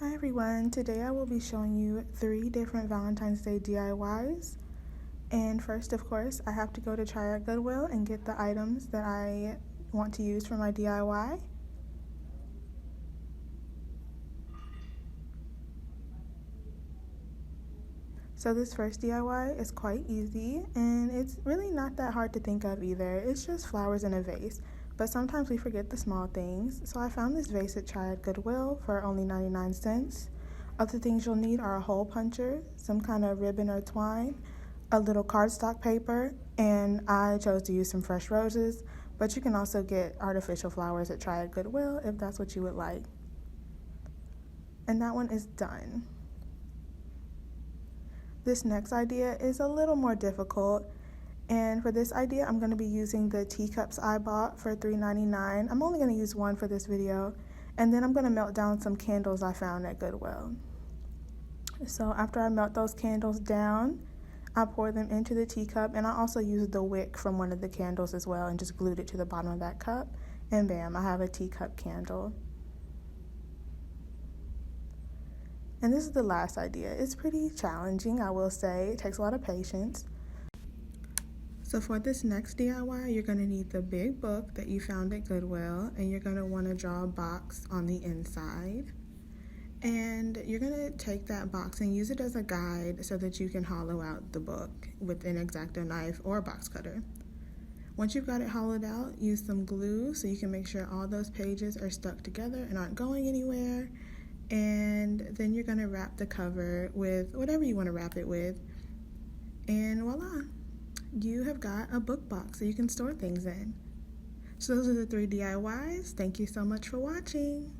Hi everyone, today I will be showing you 3 different Valentine's Day DIYs. And first, of course, I have to go to Try at Goodwill and get the items that I want to use for my DIY. So this first DIY is quite easy, and it's really not that hard to think of either. It's just flowers in a vase, but sometimes we forget the small things. So I found this vase at Try at Goodwill for only 99 cents. Other things you'll need are a hole puncher, some kind of ribbon or twine, a little cardstock paper, and I chose to use some fresh roses, but you can also get artificial flowers at Try at Goodwill if that's what you would like. And that one is done. This next idea is a little more difficult, and for this idea I'm going to be using the teacups I bought for $3.99. I'm only going to use one for this video, and then I'm going to melt down some candles I found at Goodwill. So after I melt those candles down, I pour them into the teacup, and I also used the wick from one of the candles as well and just glued it to the bottom of that cup, and bam, I have a teacup candle. And this is the last idea. It's pretty challenging, I will say. It takes a lot of patience. So for this next DIY, you're going to need the big book that you found at Goodwill, and you're going to want to draw a box on the inside. And you're going to take that box and use it as a guide so that you can hollow out the book with an X-Acto knife or a box cutter. Once you've got it hollowed out, use some glue so you can make sure all those pages are stuck together and aren't going anywhere. And then you're going to wrap the cover with whatever you want to wrap it with. And voila, you have got a book box so you can store things in. So those are the 3 DIYs. Thank you so much for watching.